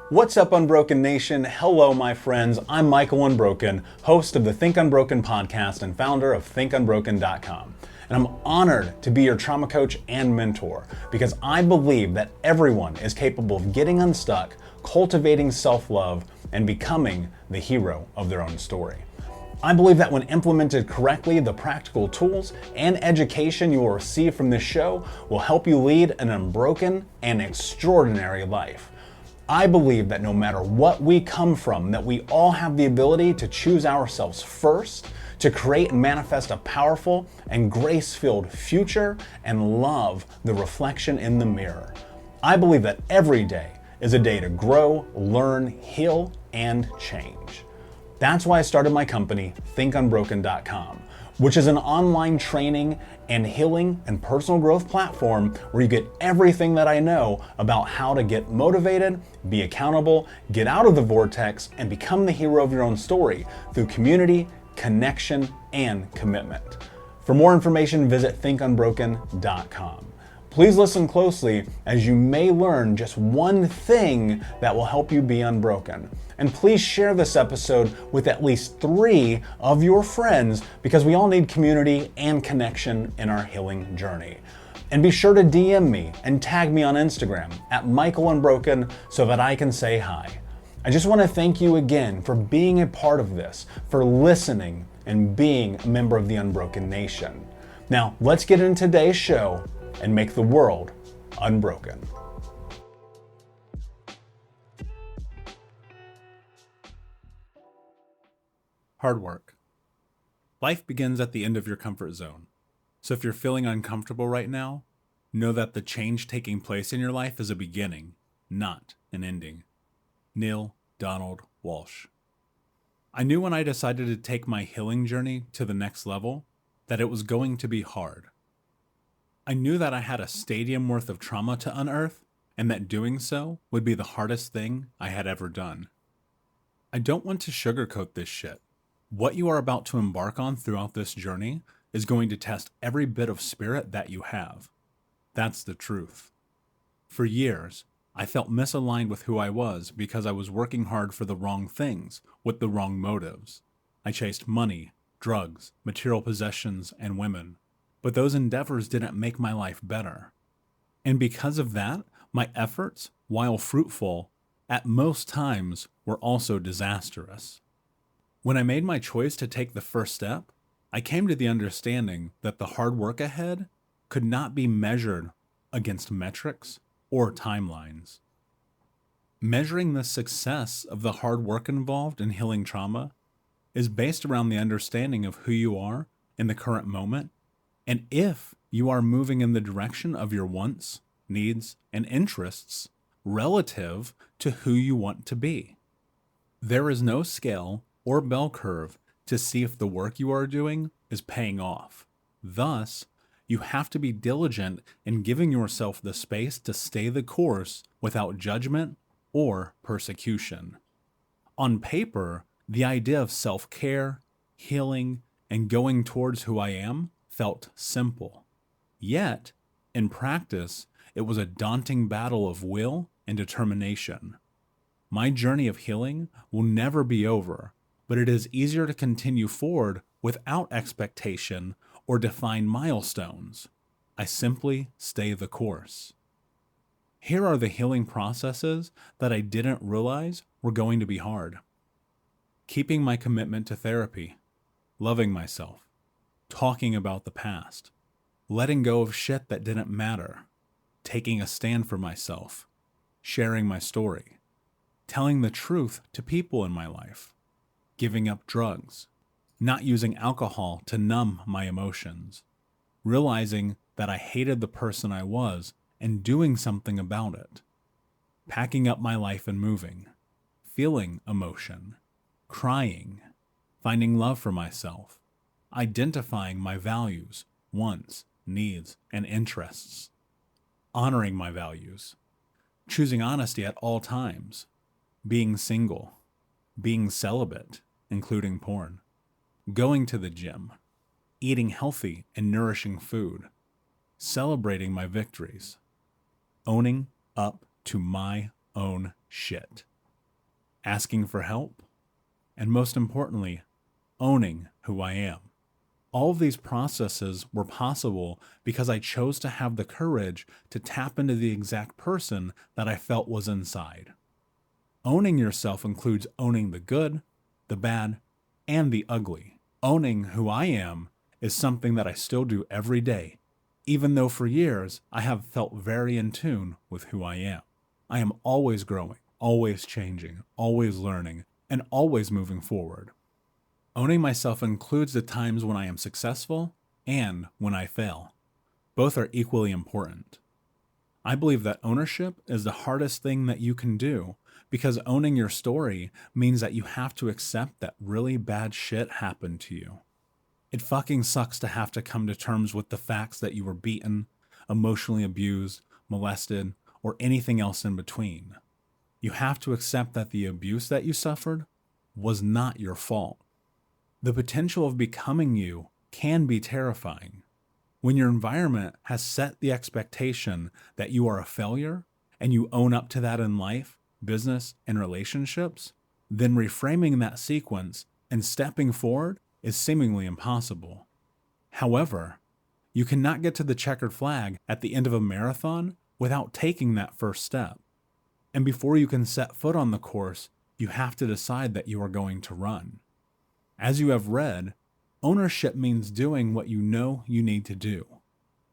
What's up, Unbroken Nation? Hello, my friends. I'm Michael Unbroken, host of the Think Unbroken podcast and founder of ThinkUnbroken.com. And I'm honored to be your trauma coach and mentor because I believe that everyone is capable of getting unstuck, cultivating self-love, and becoming the hero of their own story. I believe that when implemented correctly, the practical tools and education you will receive from this show will help you lead an unbroken and extraordinary life. I believe that no matter what we come from, that we all have the ability to choose ourselves first, to create and manifest a powerful and grace-filled future and love the reflection in the mirror. I believe that every day is a day to grow, learn, heal, and change. That's why I started my company, ThinkUnbroken.com, which is an online training and healing and personal growth platform where you get everything that I know about how to get motivated, be accountable, get out of the vortex, and become the hero of your own story through community, connection, and commitment. For more information, visit ThinkUnbroken.com. Please listen closely as you may learn just one thing that will help you be unbroken. And please share this episode with at least 3 of your friends because we all need community and connection in our healing journey. And be sure to DM me and tag me on Instagram at Michael Unbroken so that I can say hi. I just want to thank you again for being a part of this, for listening and being a member of the Unbroken Nation. Now, let's get into today's show and make the world unbroken. Hard work. Life begins at the end of your comfort zone. So if you're feeling uncomfortable right now, know that the change taking place in your life is a beginning, not an ending. Neil Donald Walsh. I knew when I decided to take my healing journey to the next level that it was going to be hard. I knew that I had a stadium worth of trauma to unearth, and that doing so would be the hardest thing I had ever done. I don't want to sugarcoat this shit. What you are about to embark on throughout this journey is going to test every bit of spirit that you have. That's the truth. For years, I felt misaligned with who I was because I was working hard for the wrong things with the wrong motives. I chased money, drugs, material possessions, and women. But those endeavors didn't make my life better. And because of that, my efforts, while fruitful, at most times were also disastrous. When I made my choice to take the first step, I came to the understanding that the hard work ahead could not be measured against metrics or timelines. Measuring the success of the hard work involved in healing trauma is based around the understanding of who you are in the current moment and if you are moving in the direction of your wants, needs, and interests relative to who you want to be. There is no scale or bell curve to see if the work you are doing is paying off. Thus, you have to be diligent in giving yourself the space to stay the course without judgment or persecution. On paper, the idea of self-care, healing, and going towards who I am felt simple. Yet, in practice, it was a daunting battle of will and determination. My journey of healing will never be over, but it is easier to continue forward without expectation or define milestones. I simply stay the course. Here are the healing processes that I didn't realize were going to be hard. Keeping my commitment to therapy, loving myself, talking about the past, letting go of shit that didn't matter, taking a stand for myself, sharing my story, telling the truth to people in my life, giving up drugs, not using alcohol to numb my emotions, realizing that I hated the person I was and doing something about it, packing up my life and moving, feeling emotion, crying, finding love for myself, identifying my values, wants, needs, and interests, honoring my values, choosing honesty at all times, being single, being celibate, including porn, going to the gym, eating healthy and nourishing food, celebrating my victories, owning up to my own shit, asking for help, and most importantly, owning who I am. All of these processes were possible because I chose to have the courage to tap into the exact person that I felt was inside. Owning yourself includes owning the good, the bad, and the ugly. Owning who I am is something that I still do every day, even though for years I have felt very in tune with who I am. I am always growing, always changing, always learning, and always moving forward. Owning myself includes the times when I am successful and when I fail. Both are equally important. I believe that ownership is the hardest thing that you can do because owning your story means that you have to accept that really bad shit happened to you. It fucking sucks to have to come to terms with the facts that you were beaten, emotionally abused, molested, or anything else in between. You have to accept that the abuse that you suffered was not your fault. The potential of becoming you can be terrifying. When your environment has set the expectation that you are a failure and you own up to that in life, business, and relationships, then reframing that sequence and stepping forward is seemingly impossible. However, you cannot get to the checkered flag at the end of a marathon without taking that first step. And before you can set foot on the course, you have to decide that you are going to run. As you have read, ownership means doing what you know you need to do.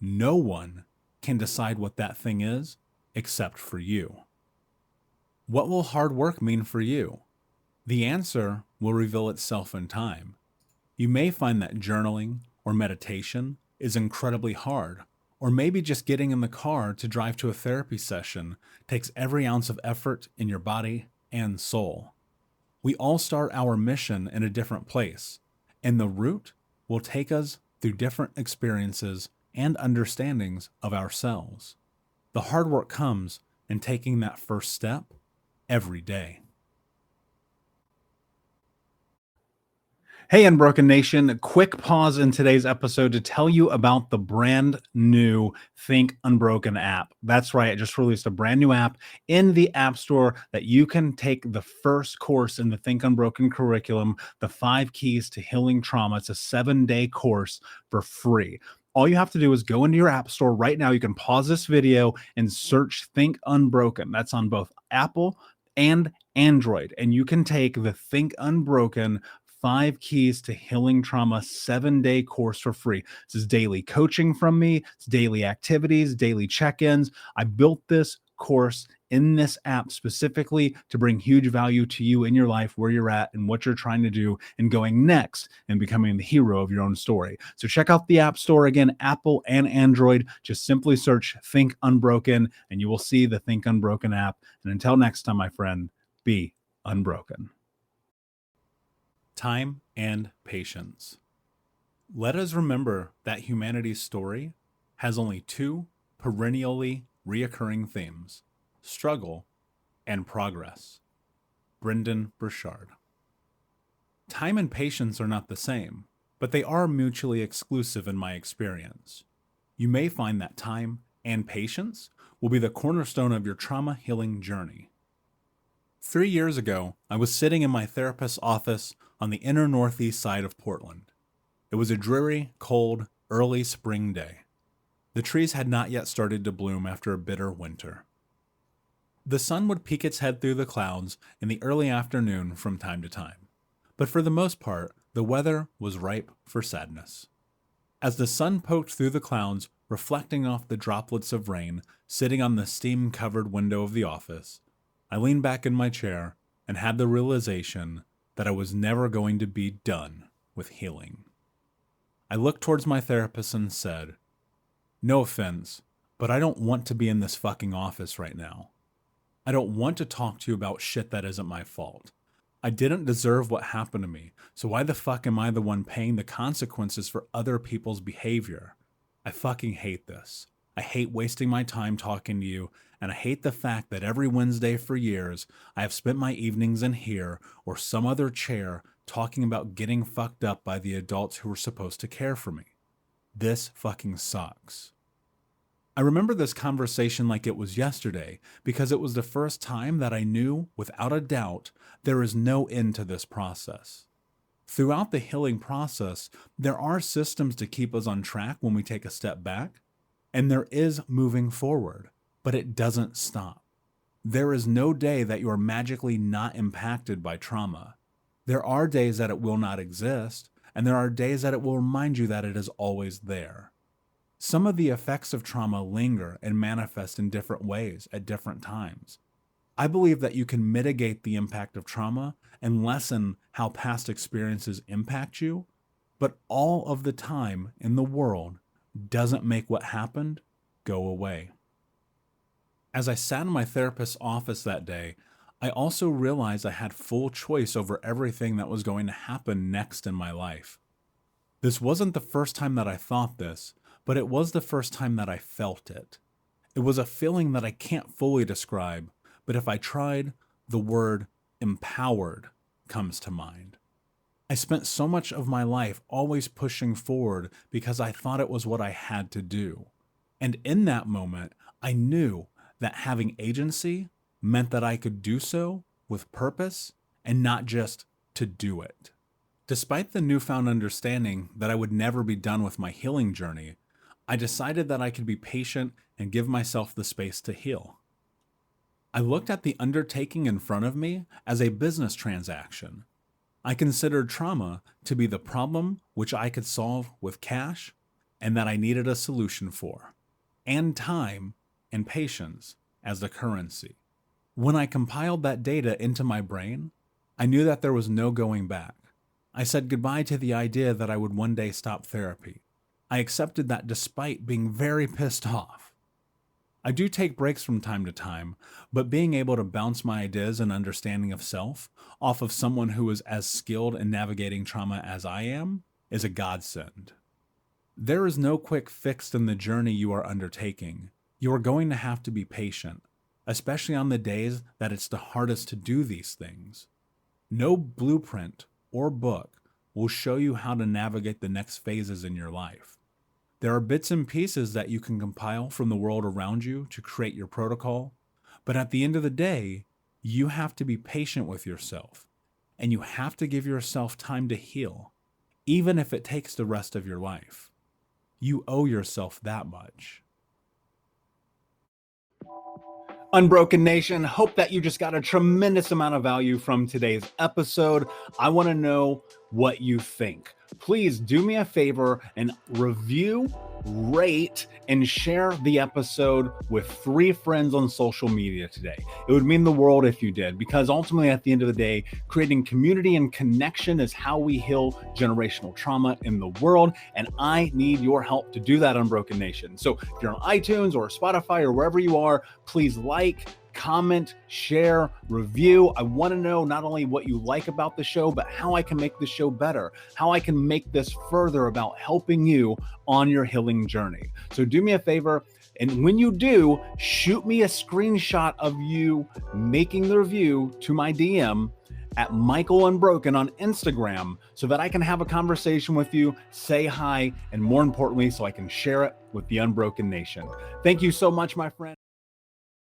No one can decide what that thing is except for you. What will hard work mean for you? The answer will reveal itself in time. You may find that journaling or meditation is incredibly hard, or maybe just getting in the car to drive to a therapy session takes every ounce of effort in your body and soul. We all start our mission in a different place, and the route will take us through different experiences and understandings of ourselves. The hard work comes in taking that first step every day. Hey, Unbroken Nation, a quick pause in today's episode to tell you about the brand new Think Unbroken app. That's right, I just released a brand new app in the App Store that you can take the first course in the Think Unbroken curriculum, The 5 Keys to Healing Trauma. It's a 7-day course for free. All you have to do is go into your App Store right now. You can pause this video and search Think Unbroken. That's on both Apple and Android. And you can take the Think Unbroken 5 Keys to Healing Trauma 7-day course for free. This is daily coaching from me. It's daily activities, daily check-ins. I built this course in this app specifically to bring huge value to you in your life, where you're at and what you're trying to do and going next and becoming the hero of your own story. So check out the App Store again, Apple and Android. Just simply search Think Unbroken and you will see the Think Unbroken app. And until next time, my friend, be unbroken. Time and patience. Let us remember that humanity's story has only 2 perennially reoccurring themes: struggle and progress. Brendan Burchard. Time and patience are not the same, but they are mutually exclusive in my experience. You may find that time and patience will be the cornerstone of your trauma healing journey. 3 years ago, I was sitting in my therapist's office on the inner northeast side of Portland. It was a dreary, cold, early spring day. The trees had not yet started to bloom after a bitter winter. The sun would peek its head through the clouds in the early afternoon from time to time, but for the most part, the weather was ripe for sadness. As the sun poked through the clouds, reflecting off the droplets of rain sitting on the steam-covered window of the office, I leaned back in my chair and had the realization that I was never going to be done with healing. I looked towards my therapist and said, "No offense, but I don't want to be in this fucking office right now. I don't want to talk to you about shit that isn't my fault. I didn't deserve what happened to me, so why the fuck am I the one paying the consequences for other people's behavior? I fucking hate this. I hate wasting my time talking to you, and I hate the fact that every Wednesday for years, I have spent my evenings in here or some other chair talking about getting fucked up by the adults who were supposed to care for me. This fucking sucks." I remember this conversation like it was yesterday because it was the first time that I knew without a doubt there is no end to this process. Throughout the healing process, there are systems to keep us on track when we take a step back, and there is moving forward, but it doesn't stop. There is no day that you are magically not impacted by trauma. There are days that it will not exist, and there are days that it will remind you that it is always there. Some of the effects of trauma linger and manifest in different ways at different times. I believe that you can mitigate the impact of trauma and lessen how past experiences impact you, but all of the time in the world doesn't make what happened go away. As I sat in my therapist's office that day, I also realized I had full choice over everything that was going to happen next in my life. This wasn't the first time that I thought this, but it was the first time that I felt it. It was a feeling that I can't fully describe, but if I tried, the word empowered comes to mind. I spent so much of my life always pushing forward because I thought it was what I had to do. And in that moment, I knew that having agency meant that I could do so with purpose and not just to do it. Despite the newfound understanding that I would never be done with my healing journey, I decided that I could be patient and give myself the space to heal. I looked at the undertaking in front of me as a business transaction. I considered trauma to be the problem which I could solve with cash and that I needed a solution for, and time and patience as the currency. When I compiled that data into my brain, I knew that there was no going back. I said goodbye to the idea that I would one day stop therapy. I accepted that despite being very pissed off. I do take breaks from time to time, but being able to bounce my ideas and understanding of self off of someone who is as skilled in navigating trauma as I am is a godsend. There is no quick fix in the journey you are undertaking. You are going to have to be patient, especially on the days that it's the hardest to do these things. No blueprint or book will show you how to navigate the next phases in your life. There are bits and pieces that you can compile from the world around you to create your protocol, but at the end of the day, you have to be patient with yourself, and you have to give yourself time to heal, even if it takes the rest of your life. You owe yourself that much. Unbroken Nation, hope that you just got a tremendous amount of value from today's episode. I want to know what you think. Please do me a favor and review, rate, and share the episode with 3 friends on social media today. It would mean the world if you did, because ultimately at the end of the day, creating community and connection is how we heal generational trauma in the world. And I need your help to do that, Unbroken Nation. So if you're on iTunes or Spotify or wherever you are, please like, comment, share, review. I want to know not only what you like about the show, but how I can make the show better, how I can make this further about helping you on your healing journey. So do me a favor, and when you do, shoot me a screenshot of you making the review to my DM at Michael Unbroken on Instagram so that I can have a conversation with you, say hi, and more importantly, so I can share it with the Unbroken Nation. Thank you so much, my friend.